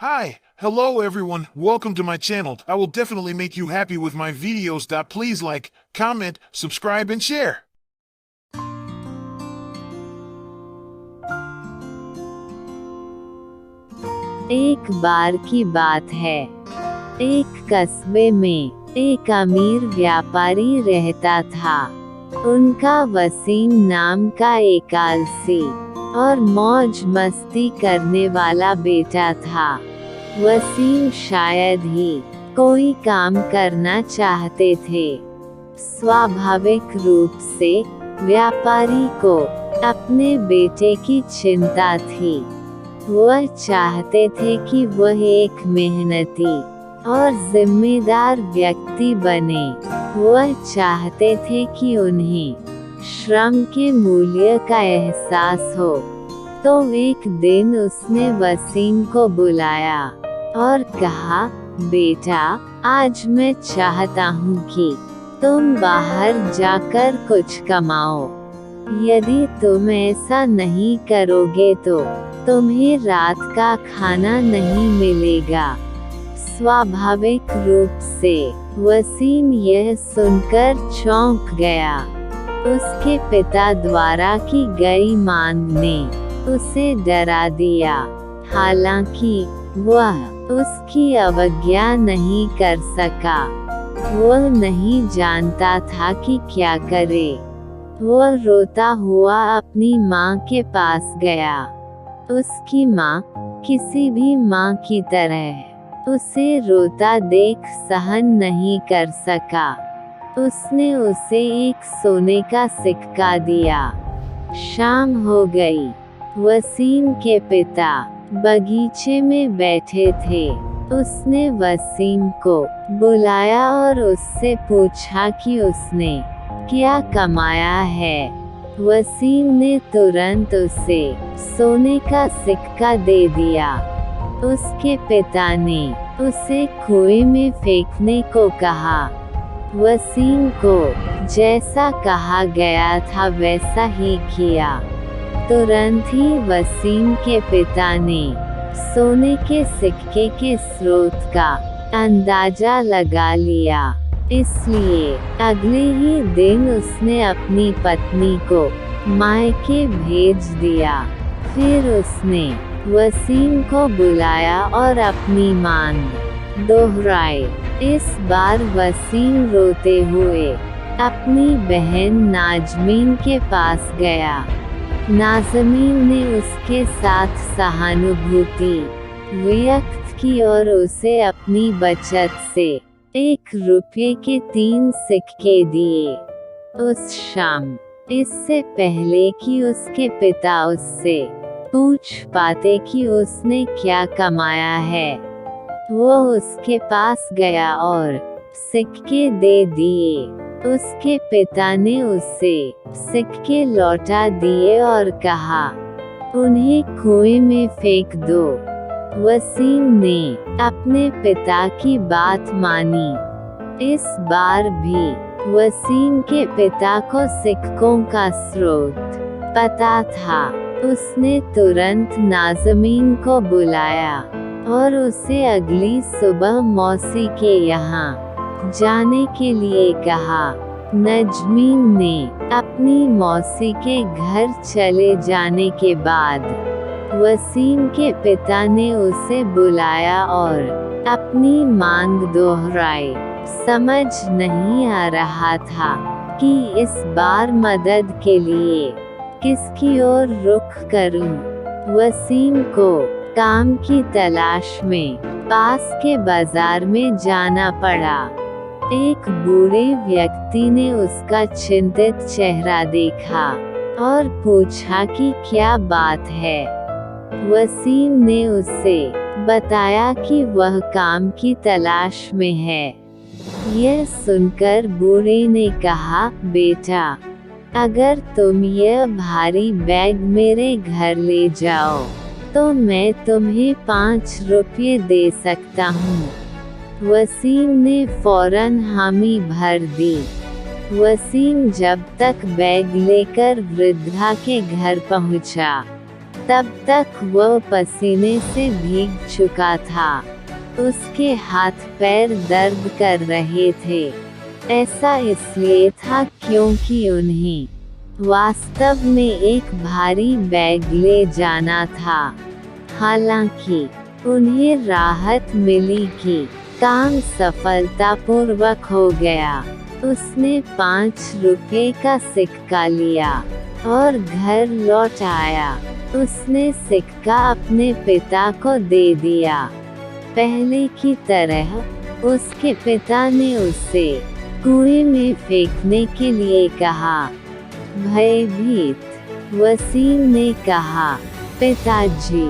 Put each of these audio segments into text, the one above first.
Hi, hello everyone, welcome to my channel. I will definitely make you happy with my videos. Please like, comment, subscribe and share. एक बार की बात है। एक कस्बे में एक अमीर व्यापारी रहता था। उनका वसीम नाम का एक आलसी और मौज मस्ती करने वाला बेटा था। वसीम शायद ही कोई काम करना चाहते थे। स्वाभाविक रूप से व्यापारी को अपने बेटे की चिंता थी। वह चाहते थे कि वह एक मेहनती और जिम्मेदार व्यक्ति बने। वह चाहते थे कि उन्हें श्रम के मूल्य का एहसास हो। तो एक दिन उसने वसीम को बुलाया और कहा, बेटा, आज मैं चाहता हूँ कि तुम बाहर जाकर कुछ कमाओ। यदि तुम ऐसा नहीं करोगे तो तुम्हें रात का खाना नहीं मिलेगा। स्वाभाविक रूप से वसीम यह सुनकर चौंक गया। उसके पिता द्वारा की गई मांग ने उसे डरा दिया। हालांकि वह उसकी अवज्ञा नहीं कर सका। वह नहीं जानता था कि क्या करे। वह रोता हुआ अपनी माँ के पास गया। उसकी माँ किसी भी माँ की तरह उसे रोता देख सहन नहीं कर सका। उसने उसे एक सोने का सिक्का दिया। शाम हो गई। वसीम के पिता बगीचे में बैठे थे। उसने वसीम को बुलाया और उससे पूछा कि उसने क्या कमाया है। वसीम ने तुरंत उसे सोने का सिक्का दे दिया। उसके पिता ने उसे कुएं में फेंकने को कहा। वसीम को जैसा कहा गया था वैसा ही किया। तुरंत ही वसीम के पिता ने सोने के सिक्के के स्रोत का अंदाजा लगा लिया। इसलिए अगले ही दिन उसने अपनी पत्नी को मायके भेज दिया। फिर उसने वसीम को बुलाया और अपनी मांग दोहराई। इस बार वसीम रोते हुए अपनी बहन नाज़मीन के पास गया। नाज़मीन ने उसके साथ सहानुभूति व्यक्त की और उसे अपनी बचत से 1 रुपये के 3 सिक्के दिए। उस शाम, इससे पहले कि उसके पिता उससे पूछ पाते कि उसने क्या कमाया है, वो उसके पास गया और सिक्के दे दिए। उसके पिता ने उसे सिक्के लौटा दिए और कहा, उन्हें कुएं में फेंक दो। वसीम ने अपने पिता की बात मानी। इस बार भी वसीम के पिता को सिक्कों का स्रोत पता था। उसने तुरंत नाज़मीन को बुलाया और उसे अगली सुबह मौसी के यहाँ जाने के लिए कहा। नाज़मीन ने अपनी मौसी के घर चले जाने के बाद वसीम के पिता ने उसे बुलाया और अपनी मांग दोहराई। समझ नहीं आ रहा था कि इस बार मदद के लिए किसकी ओर रुख करूं। वसीम को काम की तलाश में पास के बाजार में जाना पड़ा। एक बूढ़े व्यक्ति ने उसका चिंतित चेहरा देखा और पूछा कि क्या बात है। वसीम ने उसे बताया कि वह काम की तलाश में है। यह सुनकर बूढ़े ने कहा, बेटा, अगर तुम यह भारी बैग मेरे घर ले जाओ तो मैं तुम्हें 5 रुपये दे सकता हूँ। वसीम ने फौरन हामी भर दी। वसीम जब तक बैग लेकर वृद्धा के घर पहुँचा, तब तक वह पसीने से भीग चुका था। उसके हाथ पैर दर्द कर रहे थे। ऐसा इसलिए था क्योंकि उन्हें वास्तव में एक भारी बैग ले जाना था। हालांकि उन्हें राहत मिली कि काम सफलतापूर्वक हो गया। उसने 5 रुपए का सिक्का लिया और घर लौट आया। उसने सिक्का अपने पिता को दे दिया। पहले की तरह उसके पिता ने उसे कुएं में फेंकने के लिए कहा। भयभीत वसीम ने कहा, पिताजी,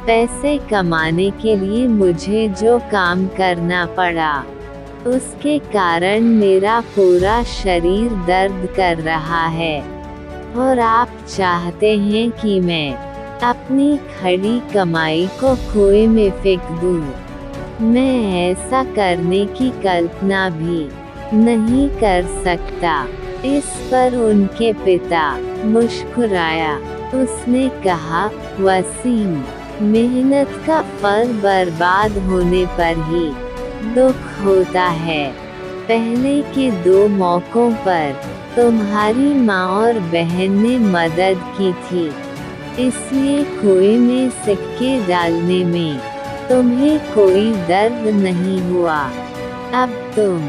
पैसे कमाने के लिए मुझे जो काम करना पड़ा, उसके कारण मेरा पूरा शरीर दर्द कर रहा है और आप चाहते हैं कि मैं अपनी खड़ी कमाई को कुएं में फेंक दूं। मैं ऐसा करने की कल्पना भी नहीं कर सकता। इस पर उनके पिता मुस्कुराया। उसने कहा, वसीम, मेहनत का फल बर्बाद होने पर ही दुख होता है। पहले के 2 मौकों पर तुम्हारी माँ और बहन ने मदद की थी, इसलिए कुएं में सिक्के डालने में तुम्हें कोई दर्द नहीं हुआ। अब तुम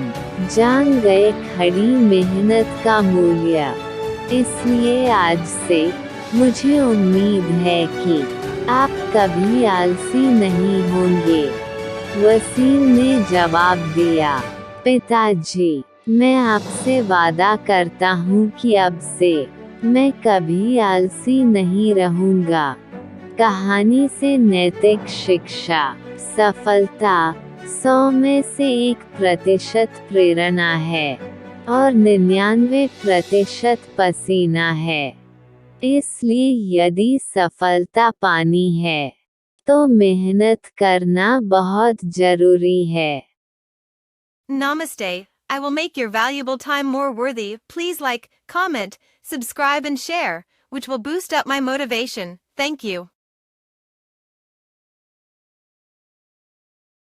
जान गए खड़ी मेहनत का मूल्य। इसलिए आज से मुझे उम्मीद है कि आप कभी आलसी नहीं होंगे। वसीम ने जवाब दिया, पिताजी, मैं आपसे वादा करता हूँ कि अब से मैं कभी आलसी नहीं रहूँगा। कहानी से नैतिक शिक्षा। सफलता 100 में से 1% प्रेरणा है और 99% पसीना है। इसलिए यदि सफलता पानी है तो मेहनत करना बहुत जरूरी है। Namaste. I will make your valuable time more worthy. Please like, comment, subscribe and share, which will boost up my motivation. Thank you.